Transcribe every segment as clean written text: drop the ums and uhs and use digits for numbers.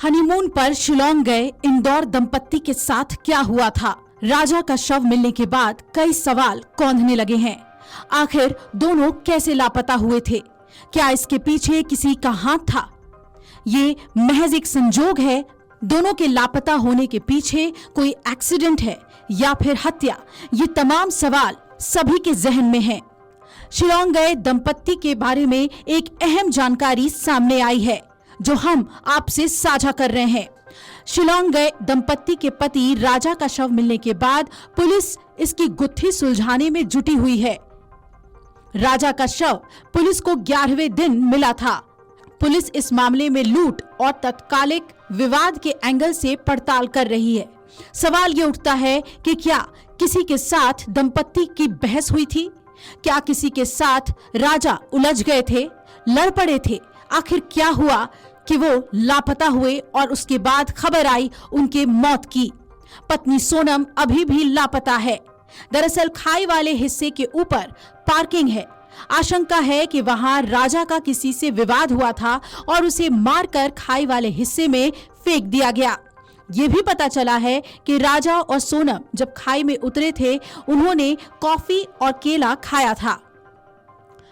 Honeymoon पर शिलोंग गए इंदौर दंपत्ति के साथ क्या हुआ था? राजा का शव मिलने के बाद कई सवाल कौंधने लगे हैं। आखिर दोनों कैसे लापता हुए थे? क्या इसके पीछे किसी का हाथ था? ये महज एक संजोग है? दोनों के लापता होने के पीछे कोई एक्सीडेंट है या फिर हत्या? ये तमाम सवाल सभी के जहन में हैं। शिलोंग गए दंपत्ति के बारे में एक अहम जानकारी सामने आई है जो हम आपसे साझा कर रहे हैं। शिलोंग गए दंपत्ति के पति राजा का शव मिलने के बाद पुलिस इसकी गुत्थी सुलझाने में जुटी हुई है। राजा का शव पुलिस को 11वें दिन मिला था। पुलिस इस मामले में लूट और तत्कालिक विवाद के एंगल से पड़ताल कर रही है। सवाल ये उठता है कि क्या किसी के साथ दंपत्ति की बहस हुई थी? क्या किसी के साथ राजा उलझ गए थे, लड़ पड़े थे? आखिर क्या हुआ कि वो लापता हुए और उसके बाद खबर आई उनके मौत की? पत्नी सोनम अभी भी लापता है। दरअसल खाई वाले हिस्से के ऊपर पार्किंग है। आशंका है कि वहां राजा का किसी से विवाद हुआ था और उसे मारकर खाई वाले हिस्से में फेंक दिया गया। ये भी पता चला है कि राजा और सोनम जब खाई में उतरे थे उन्होंने कॉफी और केला खाया था।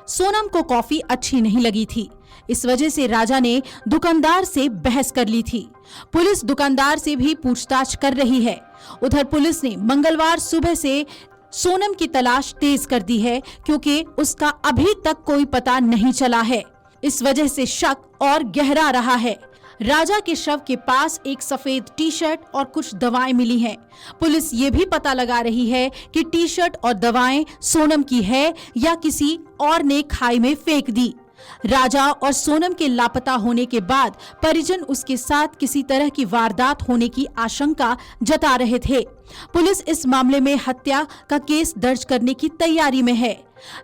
सोनम को कॉफी अच्छी नहीं लगी थी, इस वजह से राजा ने दुकानदार से बहस कर ली थी। पुलिस दुकानदार से भी पूछताछ कर रही है। उधर पुलिस ने मंगलवार सुबह से सोनम की तलाश तेज कर दी है क्योंकि उसका अभी तक कोई पता नहीं चला है। इस वजह से शक और गहरा रहा है। राजा के शव के पास एक सफेद टी शर्ट और कुछ दवाएं मिली हैं। पुलिस ये भी पता लगा रही है कि टी शर्ट और दवाएं सोनम की है या किसी और ने खाई में फेंक दी। राजा और सोनम के लापता होने के बाद परिजन उसके साथ किसी तरह की वारदात होने की आशंका जता रहे थे। पुलिस इस मामले में हत्या का केस दर्ज करने की तैयारी में है।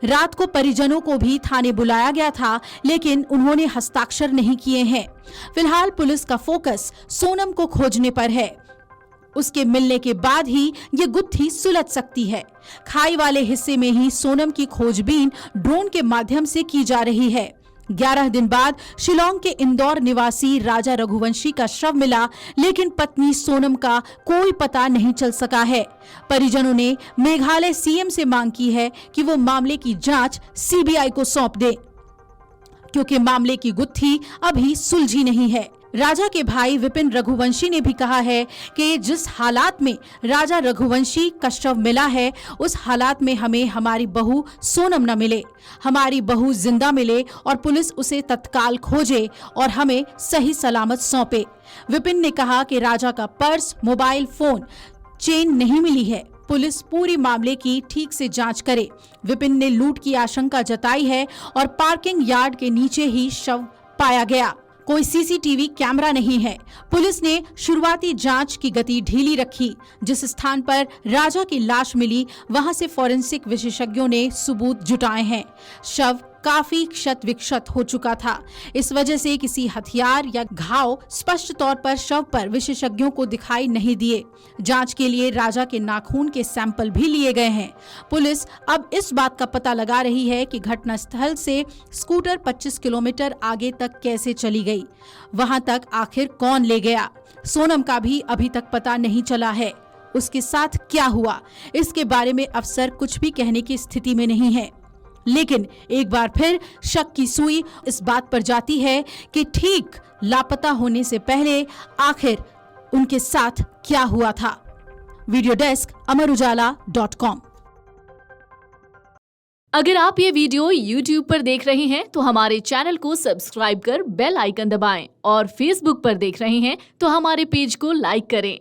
रात को परिजनों को भी थाने बुलाया गया था, लेकिन उन्होंने हस्ताक्षर नहीं किए हैं। फिलहाल पुलिस का फोकस सोनम को खोजने पर है। उसके मिलने के बाद ही ये गुत्थी सुलझ सकती है। खाई वाले हिस्से में ही सोनम की खोजबीन ड्रोन के माध्यम से की जा रही है। 11 दिन बाद शिलोंग के इंदौर निवासी राजा रघुवंशी का शव मिला, लेकिन पत्नी सोनम का कोई पता नहीं चल सका है। परिजनों ने मेघालय सीएम से मांग की है कि वो मामले की जांच सीबीआई को सौंप दे, क्योंकि मामले की गुत्थी अभी सुलझी नहीं है। राजा के भाई विपिन रघुवंशी ने भी कहा है कि जिस हालात में राजा रघुवंशी का शव मिला है, उस हालात में हमें हमारी बहू सोनम न मिले, हमारी बहू जिंदा मिले और पुलिस उसे तत्काल खोजे और हमें सही सलामत सौंपे। विपिन ने कहा कि राजा का पर्स, मोबाइल फोन, चेन नहीं मिली है। पुलिस पूरी मामले की ठीक से जांच करे। विपिन ने लूट की आशंका जताई है और पार्किंग यार्ड के नीचे ही शव पाया गया। कोई सीसीटीवी कैमरा नहीं है। पुलिस ने शुरुआती जांच की गति ढीली रखी। जिस स्थान पर राजा की लाश मिली वहां से फॉरेंसिक विशेषज्ञों ने सबूत जुटाए हैं। शव काफी क्षत विक्षत हो चुका था। इस वजह से किसी हथियार या घाव स्पष्ट तौर पर शव पर विशेषज्ञों को दिखाई नहीं दिए। जांच के लिए राजा के नाखून के सैंपल भी लिए गए हैं। पुलिस अब इस बात का पता लगा रही है कि घटनास्थल से स्कूटर 25 किलोमीटर आगे तक कैसे चली गई, वहां तक आखिर कौन ले गया। सोनम का भी अभी तक पता नहीं चला है। उसके साथ क्या हुआ, इसके बारे में अफसर कुछ भी कहने की स्थिति में नहीं है। लेकिन एक बार फिर शक की सुई इस बात पर जाती है कि ठीक लापता होने से पहले आखिर उनके साथ क्या हुआ था। Video desk amarujala.com। अगर आप ये वीडियो YouTube पर देख रहे हैं तो हमारे चैनल को सब्सक्राइब कर बेल आइकन दबाएं और Facebook पर देख रहे हैं तो हमारे पेज को लाइक करें।